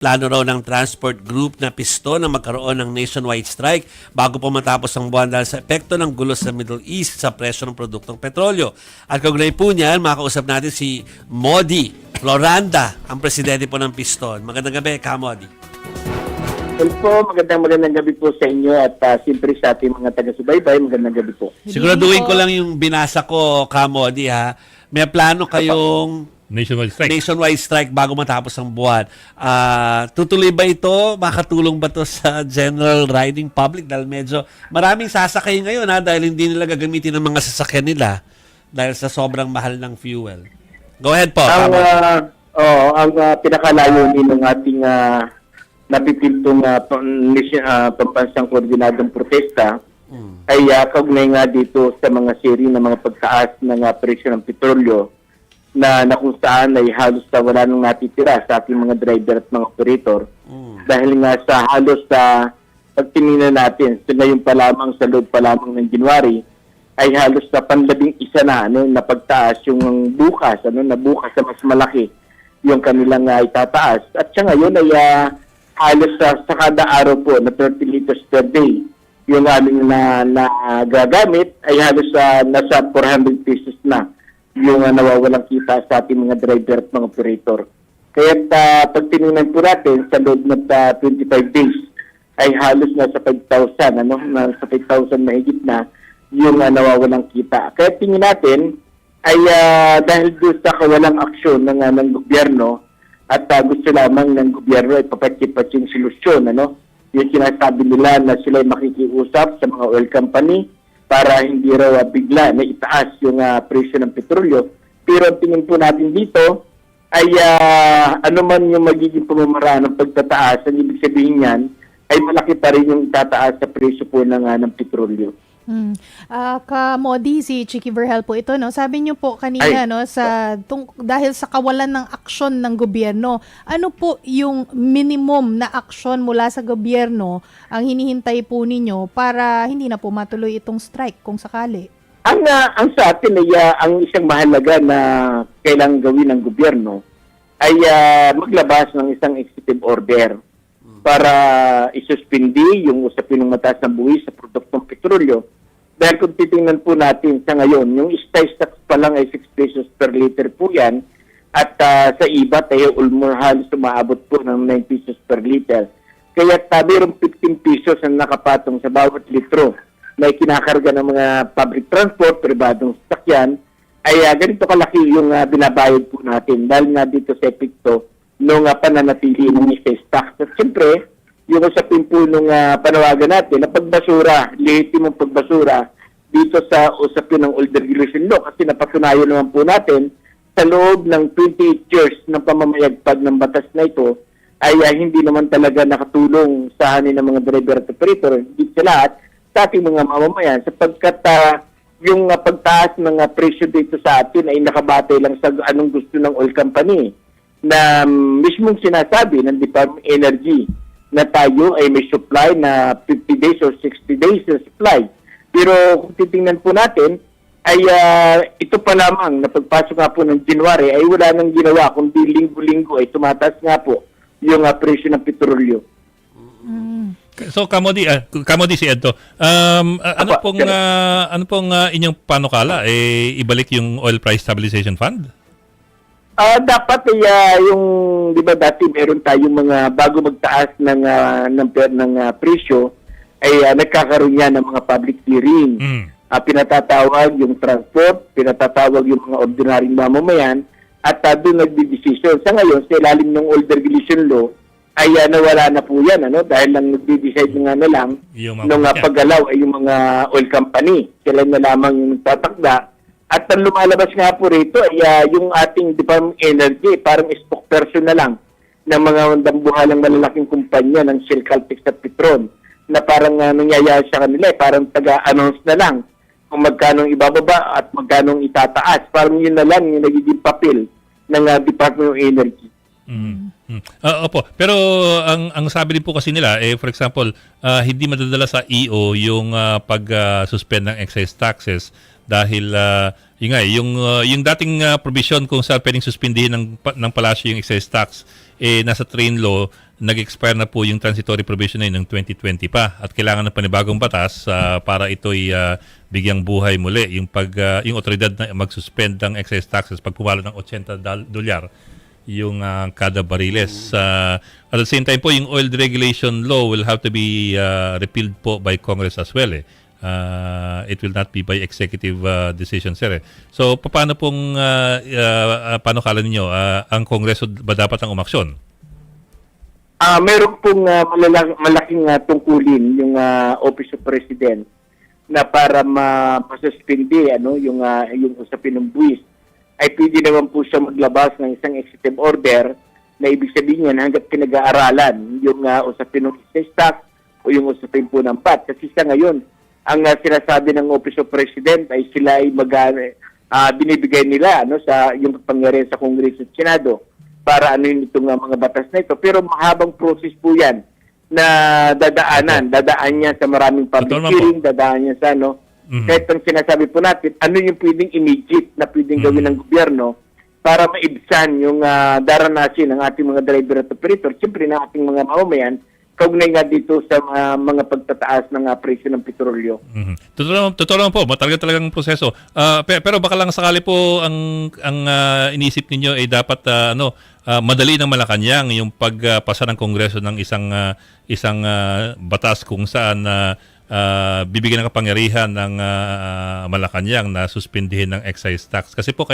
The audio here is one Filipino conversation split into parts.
Plano raw ng transport group na pisto na magkaroon ng nationwide strike bago po matapos ang buwan dahil sa epekto ng gulo sa Middle East sa presyo ng produktong petrolyo. At kaugnay po niyan, makausap natin si Modi Floranda, ang presidente po ng Piston. Magandang gabi, Modi. Well po, magandang gabi po sa inyo at siyempre sa ating mga taga-subaybay, magandang gabi po. Siguraduhin ko lang yung binasa ko, Modi, ha. May plano kayong nationwide strike bago matapos ang buwan. Tutuloy ba ito? Makatulong ba ito sa general riding public? Dahil medyo maraming sasakay ngayon dahil hindi nila gagamitin ang mga sasakyan nila dahil sa sobrang mahal ng fuel. Go ahead po. Ang pinakalayunin ng ating napipintong pambansang koordinadong protesta ay kaugnay nga dito sa mga seri ng mga pagtaas ng presyo ng petrolyo na kung saan ay halos wala nang natitira sa ating mga driver at mga operator. Dahil nga sa halos pagtingin natin, so ngayon pa lamang sa loob pa lamang ng January, ay halos panlabing isa na na pagtaas yung bukas, na bukas na mas malaki yung kanilang itataas. At siya ngayon ay halos sa kada araw po na 30 liters per day yung aming na gagamit ay halos nasa 400 pesos na yung nawawalang kita sa ating mga driver at mga operator. Kaya pag tinignan po natin sa loob ng 25 days ay halos nasa 5,000, nasa 5,000 mahigit na yung nawawalang kita. Kaya tingin natin ay dahil doon sa kawalang aksyon ng gobyerno at gusto lamang ng gobyerno ay papatsipat yung solusyon, yung sinasabi nila na sila ay makikiusap sa mga oil company para hindi raw bigla na itaas yung presyo ng petrolyo. Pero ang tingin po natin dito ay ano man yung magiging pamamaraan ng pagtataas, ang ibig sabihin yan ay malaki pa rin yung tataas sa presyo po ng petrolyo. Modi, si Chicky Verhel po ito, sabi niyo po kanina dahil sa kawalan ng aksyon ng gobyerno, ano po yung minimum na aksyon mula sa gobyerno ang hinihintay po ninyo para hindi na po matuloy itong strike kung sakali? Ang sa atin ay ang isang mahalaga na kailangang gawin ng gobyerno ay maglabas ng isang executive order para isuspindi yung usapin ng mataas ng buwis sa produktong petrolyo. Dahil kung titingnan po natin sa ngayon, yung excise tax pa lang ay 6 pesos per liter po yan at sa iba tayo halos umaabot po ng 9 pesos per liter. Kaya mayroong 15 pesos ang nakapatong sa bawat litro na kinakarga ng mga public transport, pribadong sasakyan, ay ganito kalaki yung binabayad po natin dahil nga dito sa epekto nung pananatili ng excise tax. At siyempre, yung usapin po nung panawagan natin na pagbasura, lehitimong pagbasura dito sa usapin ng Old Regulation Law kasi napatunayan naman po natin sa loob ng 28 years ng pamamayagpag ng batas na ito ay hindi naman talaga nakatulong sa hanin ng mga driver at operator, hindi sa lahat, sa ating mga mamamayan sapagkat yung pagtaas ng presyo dito sa atin ay nakabatay lang sa anong gusto ng oil company na mismong sinasabi ng Department of Energy na tayo ay may supply na 50 days or 60 days na supply. Pero kung titingnan po natin, ay ito pa lamang na pagpasok nga po ng January ay wala nang ginawa kundi linggo-linggo ay tumataas nga po yung presyo ng petrolyo. So Kamodi si Edto, ano pong inyong panukala ibalik yung Oil Price Stabilization Fund? Dapat yung 'di ba dati meron tayong mga bago magtaas ng presyo ay nagkakaroon yan ng mga public hearing. Pinatatawag yung transport, pinatatawag yung mga ordinaryong mamamayan at doon nagdidesisyon. Sa ngayon, sa ilalim ng Old Regulation Law ay nawala na po yan dahil lang nagdi-decide nga na lang nung paggalaw ay yung mga oil company. Sila na lamang yung nagtatakda. At ang lumalabas nga po rito ay yung ating Department of Energy, parang spokesperson na lang ng mga dambuhalang malalaking kumpanya ng Shell, Caltex at Petron na parang nangyayari sa kanila, parang taga-announce na lang kung magkano ibababa at magkano itataas. Parang yun na lang yung nagiging papel ng Department of Energy. Opo, pero ang sabi din po kasi nila, for example, hindi madadala sa EO yung pag-suspend ng excise taxes dahil yun nga, yung dating provision kung saan pwedeng suspindihin ng palasyo yung excise tax, nasa train law, nag-expire na po yung transitory provision na yun ng 2020 pa at kailangan ng panibagong batas para ito'y bigyang buhay muli yung yung otoridad na mag-suspend ng excise taxes pag pumalo ng $80 yung kada bariles. At the same time po, yung oil deregulation law will have to be repealed po by Congress as well. It will not be by executive decision, sir. So, paano pong paano kala ninyo? Ang Kongreso ba dapat ang umaksyon? Meron pong malaking tungkulin yung Office of President na para masuspindi yung usapin ng buwis ay pwede naman po siya maglabas ng isang executive order na ibig sabihin yan hanggat pinag-aaralan yung usapin ng excise tax o yung usapin po ng VAT. Kasi sa ngayon, ang sinasabi ng Office of President ay sila ay binibigay nila sa yung kapangyarihan sa Kongreso at Senado para itong mga batas na ito. Pero mahabang process po yan na dadaan niya sa maraming public hearing, dadaan niya sa kahit ang sinasabi po natin, ano yung pwedeng immediate na pwedeng gawin ng gobyerno para maibsan yung daranasin ng ating mga driver at operator, siyempre ng ating mga mamamayan, kaugnay nga dito sa mga pagtataas ng presyo ng petrolyo. Totoo naman po, talagang proseso. Pero baka lang sakali po ang inisip ninyo ay dapat madali ng Malacanang yung pagpasa ng Kongreso ng isang batas kung saan bibigyan ng kapangyarihan ng Malacanang na suspindihin ng excise tax. Kasi po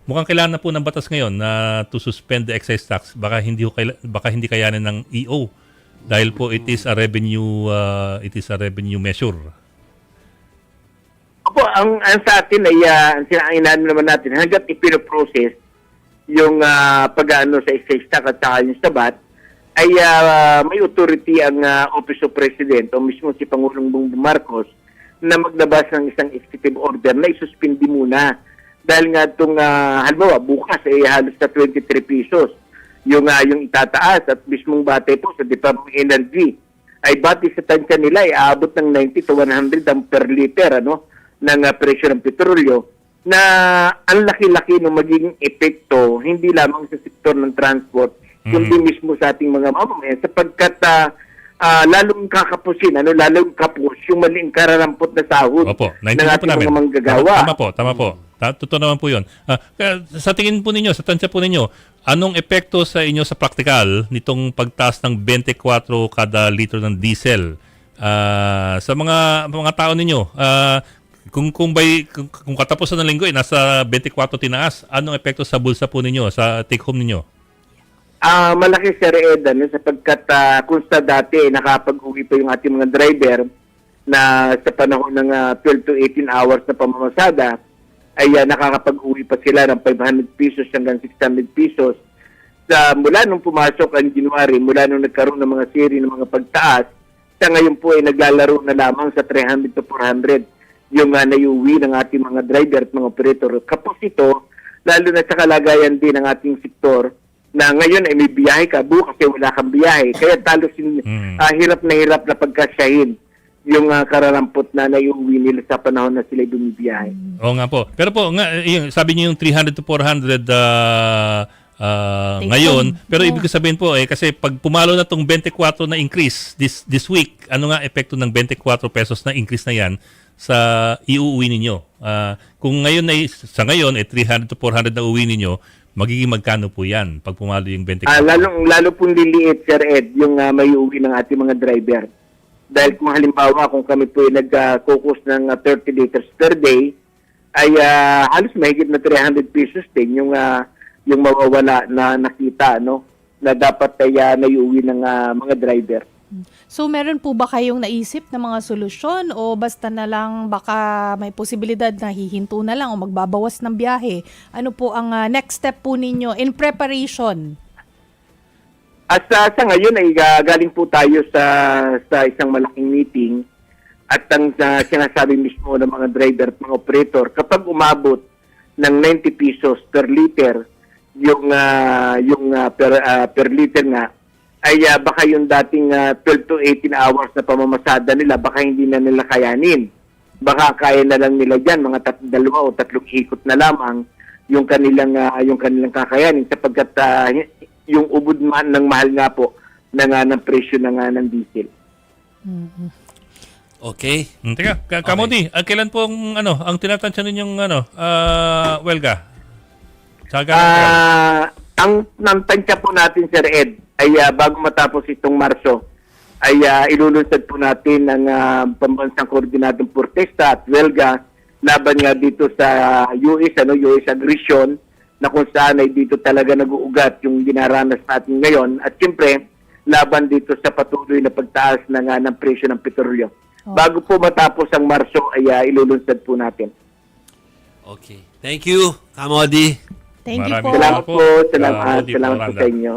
mukhang kailangan na po ng batas ngayon na to suspend the excise tax. Baka hindi kayanin ng EO dahil po it is a revenue measure. Opo, ang sa atin ay sinainaan naman natin hangga't ipinoprocess yung pag-ano sa excise tax at saka yung sa VAT ay may authority ang Office of President o mismo si Pangulong Bongbong Marcos na maglabas ng isang executive order na isuspindi muna. Dahil nga itong, halimbawa, bukas ay halos sa 23 pesos yung itataas at mismong batay po sa Department of Energy ay bati sa tansya nila ay aabot ng 90 to 100 ang per liter ng presyo ng petrolyo na ang laki-laki ng magiging epekto hindi lamang sa sektor ng transport kundi mismo sa ating mga mamamayan sapagkat lalong kakapusin, lalong kapos yung maling kararampot na sahod ng ating mga manggagawa. Tama po. Totoo naman po yun. Sa tingin po ninyo, sa tansya po ninyo, anong epekto sa inyo sa praktikal nitong pagtaas ng 24 kada litro ng diesel sa mga tao ninyo? Kung katapusan ng linggo nasa 24 tinaas, anong epekto sa bulsa po ninyo, sa take home ninyo? Malaki, Sir Ed, sapagkat kung sa dati nakapag-uwi pa yung ating mga driver na sa panahon ng 12 to 18 hours na pamamasada ay nakakapag-uwi pa sila ng 500 pesos hanggang 600 pesos. Mula nung pumasok ang January, mula nung nagkaroon ng mga serie ng mga pagtaas, sa ngayon po ay naglalaro na lamang sa 300 to 400 yung naiuwi ng ating mga driver at mga operator. Kapos ito, lalo na sa kalagayan din ng ating sektor, na ngayon ay may biyahe ka, bukas ay wala kang biyahe. Kaya talos hirap na pagkasyahin yung kararampot na naiuwi nila sa panahon na sila bumibiyahe. Oo nga po. Pero po, sabi niyo yung 300 to 400 ngayon, pero ibig sabihin po kasi pag pumalo na tong 24 na increase this week, ano nga epekto ng 24 pesos na increase na yan sa iuuwi ninyo? Kung ngayon sa ngayon 300 to 400 na uwi ninyo, magiging magkano po yan pag pumalo yung 24? Lalo pong liliit, Sir Ed, yung may uwi ng ating mga driver. Dahil kung halimbawa, kung kami po ay nag-focus ng 30 liters per day, ay halos mahigit na 300 pesos din yung mawawala na nakita, na dapat ay naiuwi ng mga driver. So meron po ba kayong naisip na mga solusyon o basta na lang baka may posibilidad na hihinto na lang o magbabawas ng biyahe? Ano po ang next step po ninyo in preparation? Sa ngayon ay galing po tayo sa isang malaking meeting at ang sinasabi mismo ng mga driver at mga operator, kapag umabot ng 90 pesos per liter yung per liter nga, ay baka yung dating 12 to 18 hours na pamamasada nila, baka hindi na nila kayanin. baka kaya na lang nila dyan, mga 2 o 3 ikot na lamang yung kanilang kakayanin sapagkat yung ubod ng mahal nga po ng presyo ng diesel. Okay. Teka, Kamodi, kailan po ang tinatansya ninyong welga? Ang tansya po natin, Sir Ed, ay bago matapos itong Marso, ay ilulunsad po natin ang pambansang koordinadong protesta at welga laban nga dito sa US aggression, na kung saan ay dito talaga nag-uugat yung dinaranas natin ngayon, at siyempre laban dito sa patuloy na pagtaas ng presyo ng petrolyo. Bago po matapos ang Marso ay ilulunsad po natin. Okay. Thank you, Kamodi. Thank you Maraming po. Salamat po. Salamat Kamodi po Poranda. sa inyo.